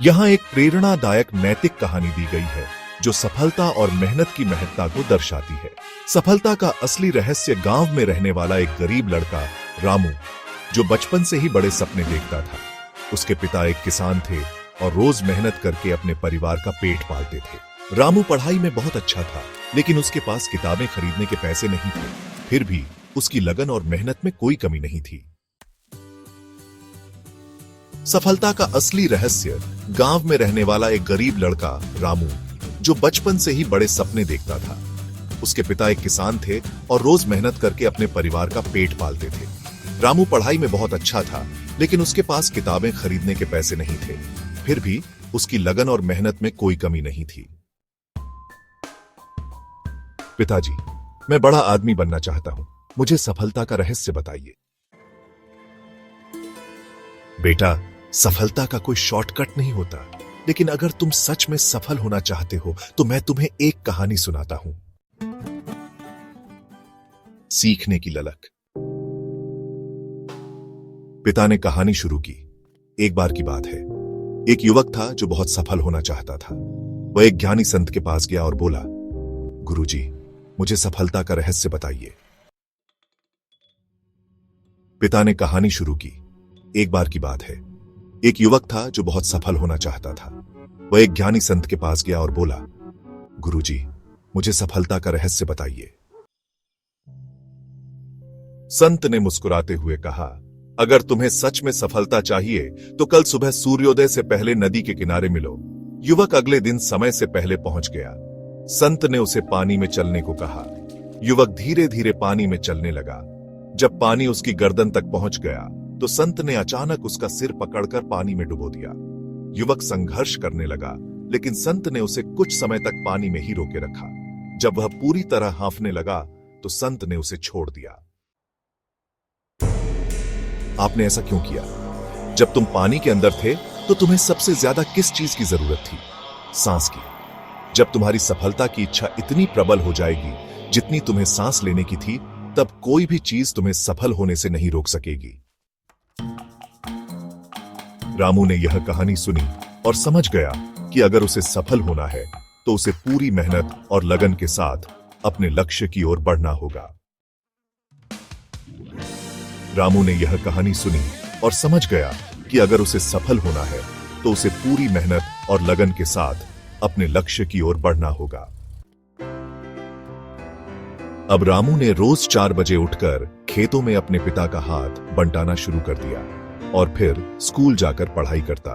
यहाँ एक प्रेरणादायक नैतिक कहानी दी गई है जो सफलता और मेहनत की महत्ता को दर्शाती है। सफलता का असली रहस्य गांव में रहने वाला एक गरीब लड़का रामू, जो बचपन से ही बड़े सपने देखता था। उसके पिता एक किसान थे और रोज मेहनत करके अपने परिवार का पेट पालते थे। रामू पढ़ाई में बहुत अच्छा था, लेकिन उसके पास किताबें खरीदने के पैसे नहीं थे। फिर भी उसकी लगन और मेहनत में कोई कमी नहीं थी। सफलता का असली रहस्य गांव में रहने वाला एक गरीब लड़का रामू, जो बचपन से ही बड़े सपने देखता था। उसके पिता एक किसान थे और रोज मेहनत करके अपने परिवार का पेट पालते थे। रामू पढ़ाई में बहुत अच्छा था, लेकिन उसके पास किताबें खरीदने के पैसे नहीं थे। फिर भी उसकी लगन और मेहनत में कोई कमी नहीं थी। पिताजी, मैं बड़ा आदमी बनना चाहता हूं, मुझे सफलता का रहस्य बताइए। बेटा, सफलता का कोई शॉर्टकट नहीं होता, लेकिन अगर तुम सच में सफल होना चाहते हो तो मैं तुम्हें एक कहानी सुनाता हूं। सीखने की ललक। पिता ने कहानी शुरू की। एक बार की बात है, एक युवक था जो बहुत सफल होना चाहता था। वह एक ज्ञानी संत के पास गया और बोला, गुरुजी, मुझे सफलता का रहस्य बताइए। पिता ने कहानी शुरू की। एक बार की बात है, एक युवक था जो बहुत सफल होना चाहता था। वह एक ज्ञानी संत के पास गया और बोला, गुरुजी, मुझे सफलता का रहस्य बताइए। संत ने मुस्कुराते हुए कहा, अगर तुम्हें सच में सफलता चाहिए तो कल सुबह सूर्योदय से पहले नदी के किनारे मिलो। युवक अगले दिन समय से पहले पहुंच गया। संत ने उसे पानी में चलने को कहा। युवक धीरे धीरे पानी में चलने लगा। जब पानी उसकी गर्दन तक पहुंच गया तो संत ने अचानक उसका सिर पकड़कर पानी में डुबो दिया। युवक संघर्ष करने लगा, लेकिन संत ने उसे कुछ समय तक पानी में ही रोके रखा। जब वह पूरी तरह हांफने लगा तो संत ने उसे छोड़ दिया। आपने ऐसा क्यों किया? जब तुम पानी के अंदर थे तो तुम्हें सबसे ज्यादा किस चीज की जरूरत थी? सांस की। जब तुम्हारी सफलता की इच्छा इतनी प्रबल हो जाएगी जितनी तुम्हें सांस लेने की थी, तब कोई भी चीज तुम्हें सफल होने से नहीं रोक सकेगी। रामू ने यह कहानी सुनी और समझ गया कि अगर उसे सफल होना है तो उसे पूरी मेहनत और लगन के साथ अपने लक्ष्य की ओर बढ़ना होगा। रामू ने यह कहानी सुनी और समझ गया कि अगर उसे सफल होना है तो उसे पूरी मेहनत और लगन के साथ अपने लक्ष्य की ओर बढ़ना होगा। अब रामू ने रोज 4 बजे उठकर खेतों में अपने पिता का हाथ बंटाना शुरू कर दिया और फिर स्कूल जाकर पढ़ाई करता।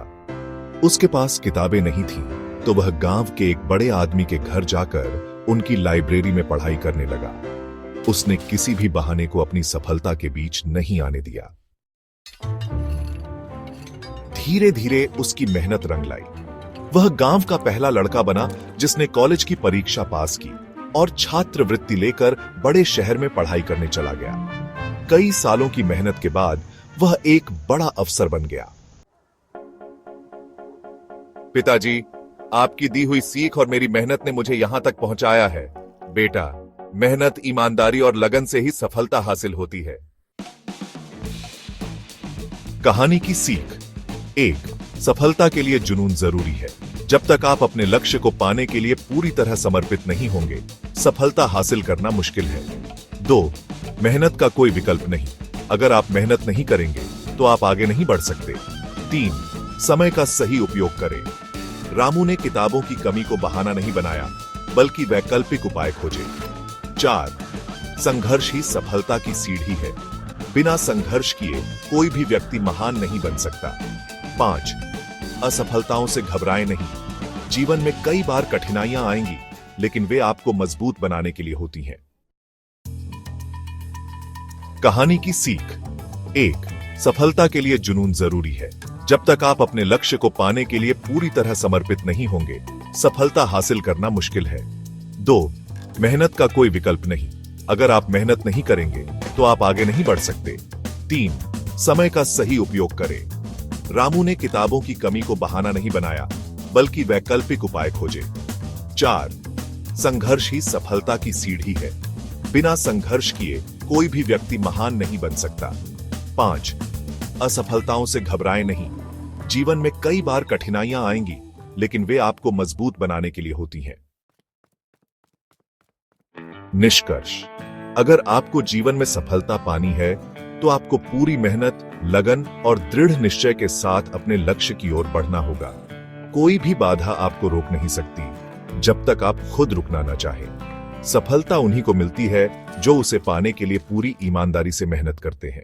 उसके पास किताबें नहीं थीं, तो वह गांव के एक बड़े आदमी के घर जाकर उनकी लाइब्रेरी में पढ़ाई करने लगा। उसने किसी भी बहाने को अपनी सफलता के बीच नहीं आने दिया। धीरे धीरे उसकी मेहनत रंग लाई। वह गांव का पहला लड़का बना जिसने कॉलेज की परीक्षा पास की और छात्रवृत्ति लेकर बड़े शहर में पढ़ाई करने चला गया। कई सालों की मेहनत के बाद वह एक बड़ा अफसर बन गया। पिताजी, आपकी दी हुई सीख और मेरी मेहनत ने मुझे यहां तक पहुंचाया है। बेटा, मेहनत, ईमानदारी और लगन से ही सफलता हासिल होती है। कहानी की सीख। 1. सफलता के लिए जुनून जरूरी है। जब तक आप अपने लक्ष्य को पाने के लिए पूरी तरह समर्पित नहीं होंगे, सफलता हासिल करना मुश्किल है। 2. मेहनत का कोई विकल्प नहीं। अगर आप मेहनत नहीं करेंगे तो आप आगे नहीं बढ़ सकते। 3. समय का सही उपयोग करें। रामू ने किताबों की कमी को बहाना नहीं बनाया, बल्कि वैकल्पिक उपाय खोजे। 4. संघर्ष ही सफलता की सीढ़ी है। बिना संघर्ष किए कोई भी व्यक्ति महान नहीं बन सकता। 5. असफलताओं से घबराएं नहीं। जीवन में कई बार कठिनाइयां आएंगी, लेकिन वे आपको मजबूत बनाने के लिए होती हैं। कहानी की सीख। 1. सफलता के लिए जुनून जरूरी है। जब तक आप अपने लक्ष्य को पाने के लिए पूरी तरह समर्पित नहीं होंगे, सफलता हासिल करना मुश्किल है। 2. मेहनत का कोई विकल्प नहीं। अगर आप मेहनत नहीं करेंगे तो आप आगे नहीं बढ़ सकते। 3. समय का सही उपयोग करें। रामू ने किताबों की कमी को बहाना नहीं बनाया, बल्कि वैकल्पिक उपाय खोजे। 4. संघर्ष ही सफलता की सीढ़ी है। बिना संघर्ष किए कोई भी व्यक्ति महान नहीं बन सकता। 5. असफलताओं से घबराएं नहीं। जीवन में कई बार कठिनाइयां आएंगी, लेकिन वे आपको मजबूत बनाने के लिए होती हैं। निष्कर्ष, अगर आपको जीवन में सफलता पानी है तो आपको पूरी मेहनत, लगन और दृढ़ निश्चय के साथ अपने लक्ष्य की ओर बढ़ना होगा। कोई भी बाधा आपको रोक नहीं सकती जब तक आप खुद रुकना न चाहें। सफलता उन्हीं को मिलती है जो उसे पाने के लिए पूरी ईमानदारी से मेहनत करते हैं।